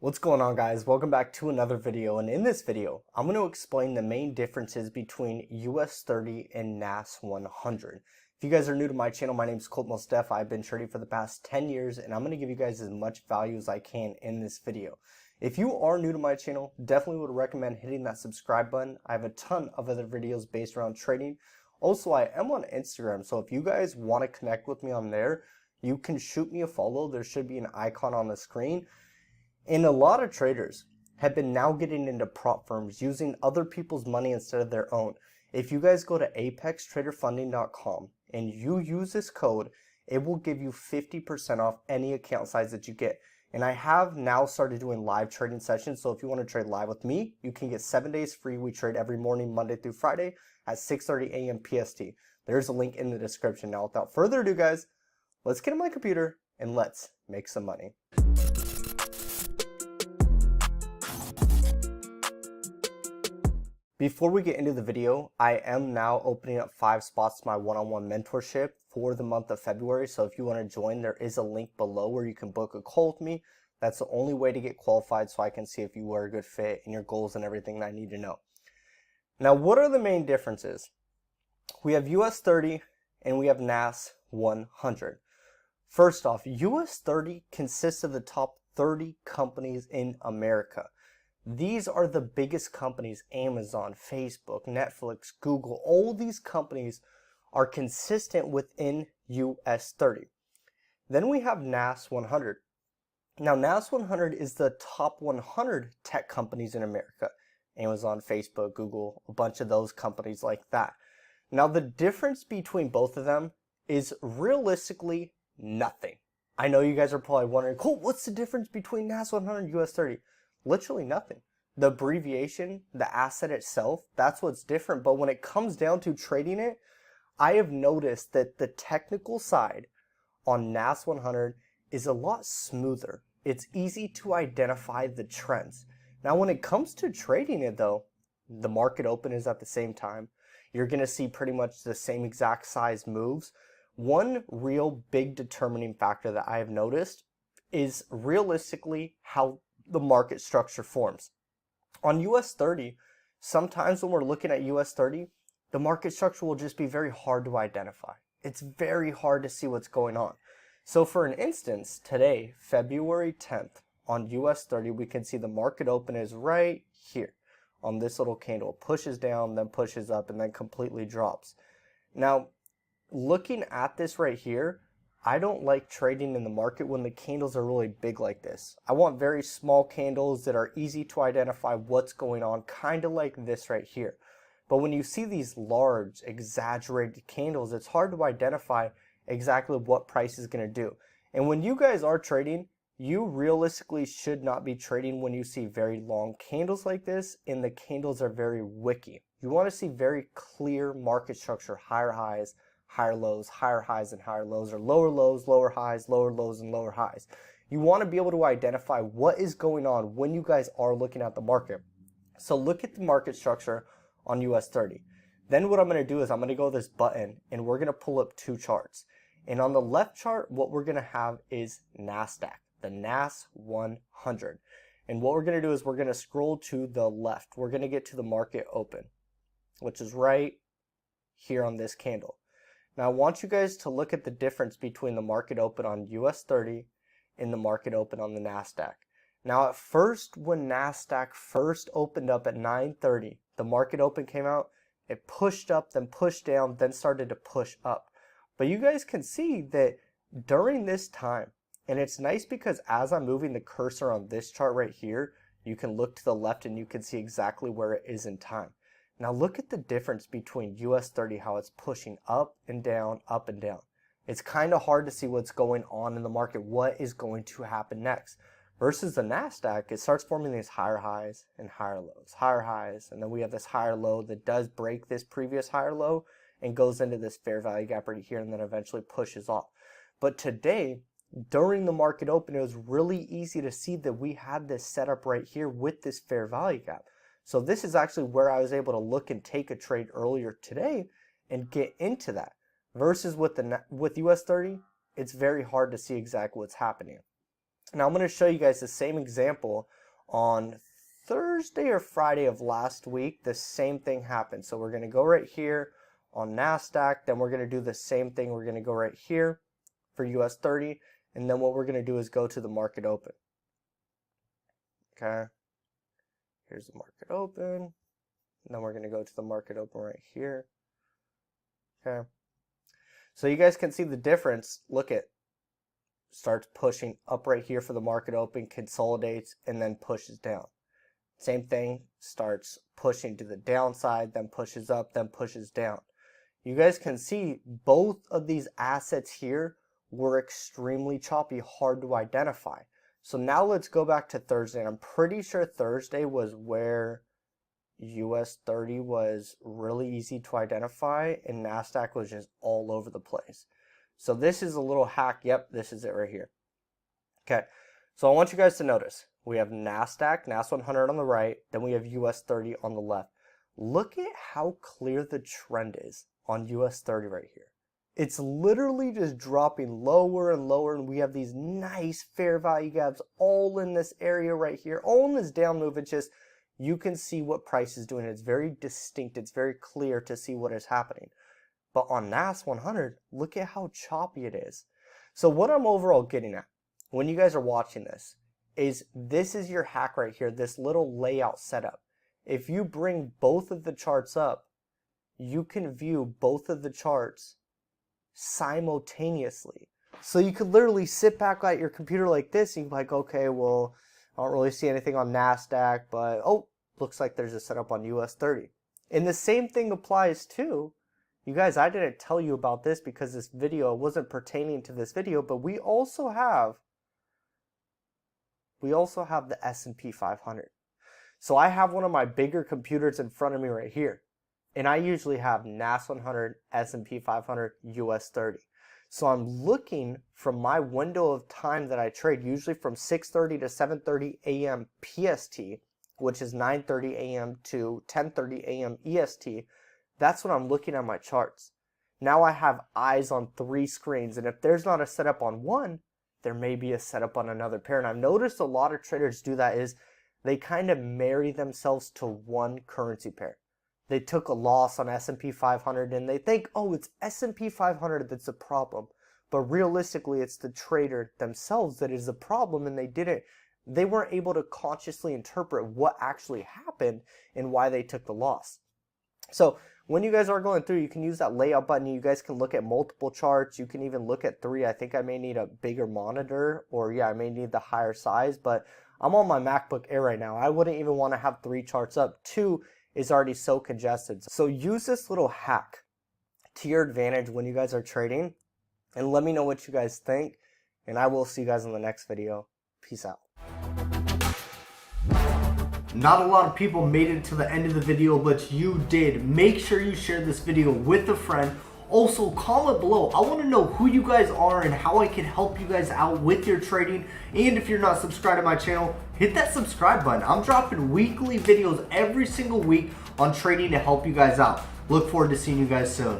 What's going on, guys? Welcome back to another video, and in this video I'm going to explain the main differences between US30 and NAS100. If you guys are new to my channel, my name is Colt. I've been trading for the past 10 years and I'm going to give you guys as much value as I can in this video. If you are new to my channel, definitely would recommend hitting that subscribe button. I have a ton of other videos based around trading. Also, I am on Instagram, so if you guys want to connect with me on there, you can shoot me a follow. There should be an icon on the screen. And a lot of traders have been now getting into prop firms using other people's money instead of their own. If you guys go to apextraderfunding.com and you use this code, it will give you 50% off any account size that you get. And I have now started doing live trading sessions. So if you want to trade live with me, you can get 7 days free. We trade every morning, Monday through Friday at 6:30 a.m. PST. There's a link in the description. Now, without further ado, guys, let's get on my computer and let's make some money. Before we get into the video, I am now opening up 5 spots to my one-on-one mentorship for the month of February. So if you want to join, there is a link below where you can book a call with me. That's the only way to get qualified, so I can see if you are a good fit and your goals and everything that I need to know. Now, what are the main differences? We have US30 and we have NAS100. First off, US30 consists of the top 30 companies in America. These are the biggest companies: Amazon, Facebook, Netflix, Google. All these companies are consistent within US30. Then we have NAS100. Now, NAS100 is the top 100 tech companies in America. Amazon, Facebook, Google, a bunch of those companies like that. Now, the difference between both of them is realistically nothing. I know you guys are probably wondering, Colt, what's the difference between NAS100 and US30? Literally nothing. The abbreviation, the asset itself, that's what's different. But when it comes down to trading it, I have noticed that the technical side on NAS100 is a lot smoother. It's easy to identify the trends. Now, when it comes to trading it though, the market open is at the same time. You're going to see pretty much the same exact size moves. One real big determining factor that I have noticed is realistically how the market structure forms. On US30, sometimes when we're looking at US30, the market structure will just be very hard to identify. It's very hard to see what's going on. So for an instance, today, February 10th, on US30, we can see the market open is right here on this little candle. It pushes down, then pushes up, and then completely drops. Now, looking at this right here, I don't like trading in the market when the candles are really big like this. I want very small candles that are easy to identify what's going on, kind of like this right here. But when you see these large, exaggerated candles, it's hard to identify exactly what price is going to do. And when you guys are trading, you realistically should not be trading when you see very long candles like this and the candles are very wicky. You want to see very clear market structure, higher highs, higher lows, higher highs and higher lows, or lower lows, lower highs, lower lows and lower highs. You want to be able to identify what is going on when you guys are looking at the market. So look at the market structure on US30. Then what I'm going to do is I'm going to go to this button and we're going to pull up 2 charts. And on the left chart, what we're going to have is NASDAQ, the NAS100. And what we're going to do is we're going to scroll to the left. We're going to get to the market open, which is right here on this candle. Now, I want you guys to look at the difference between the market open on US30 and the market open on the NASDAQ. Now, at first, when NASDAQ first opened up at 9:30, the market open came out, it pushed up, then pushed down, then started to push up. But you guys can see that during this time, and it's nice because as I'm moving the cursor on this chart right here, you can look to the left and you can see exactly where it is in time. Now look at the difference between US30, how it's pushing up and down, up and down. It's kind of hard to see what's going on in the market, what is going to happen next. Versus the NASDAQ, it starts forming these higher highs and higher lows, higher highs, and then we have this higher low that does break this previous higher low and goes into this fair value gap right here and then eventually pushes off. But today, during the market open, it was really easy to see that we had this setup right here with this fair value gap. So this is actually where I was able to look and take a trade earlier today and get into that. Versus with US30, it's very hard to see exactly what's happening. Now I'm going to show you guys the same example on Thursday or Friday of last week. The same thing happened. So we're going to go right here on NASDAQ. Then we're going to do the same thing. We're going to go right here for US30. And then what we're going to do is go to the market open. Okay. Here's the market open. And then we're going to go to the market open right here. Okay. So you guys can see the difference. Look at, starts pushing up right here for the market open, consolidates, and then pushes down. Same thing, starts pushing to the downside, then pushes up, then pushes down. You guys can see both of these assets here were extremely choppy, hard to identify. So now let's go back to Thursday. And I'm pretty sure Thursday was where US30 was really easy to identify and NASDAQ was just all over the place. So this is a little hack. Yep, this is it right here. Okay, so I want you guys to notice we have NASDAQ, NAS100 on the right, then we have US30 on the left. Look at how clear the trend is on US30 right here. It's literally just dropping lower and lower, and we have these nice fair value gaps all in this area right here, all in this down move. It's just, you can see what price is doing. It's very distinct. It's very clear to see what is happening. But on NAS100, look at how choppy it is. So what I'm overall getting at when you guys are watching this is your hack right here, this little layout setup. If you bring both of the charts up, you can view both of the charts simultaneously. So you could literally sit back at your computer like this and you're like, okay, well, I don't really see anything on NASDAQ, but oh, looks like there's a setup on US30. And the same thing applies to, you guys, I didn't tell you about this because this video wasn't pertaining to this video, but we also have the S&P 500. So I have one of my bigger computers in front of me right here. And I usually have NAS100, S&P 500, US30. So I'm looking from my window of time that I trade, usually from 6:30 to 7:30 a.m. PST, which is 9:30 a.m. to 10:30 a.m. EST. That's when I'm looking at my charts. Now I have eyes on 3 screens, and if there's not a setup on one, there may be a setup on another pair. And I've noticed a lot of traders do that is they kind of marry themselves to one currency pair. They took a loss on S&P 500 and they think, oh, it's S&P 500 that's the problem. But realistically, it's the trader themselves that is the problem, and they weren't able to consciously interpret what actually happened and why they took the loss. So when you guys are going through, you can use that layout button. You guys can look at multiple charts. You can even look at 3. I think I may need a bigger monitor, or yeah, I may need the higher size, but I'm on my MacBook Air right now. I wouldn't even want to have 3 charts up. 2 is already so congested. So use this little hack to your advantage when you guys are trading, and let me know what you guys think, and I will see you guys in the next video. Peace out. Not a lot of people made it to the end of the video, but you did. Make sure you share this video with a friend. Also, comment below. I want to know who you guys are and how I can help you guys out with your trading. And if you're not subscribed to my channel, hit that subscribe button. I'm dropping weekly videos every single week on trading to help you guys out. Look forward to seeing you guys soon.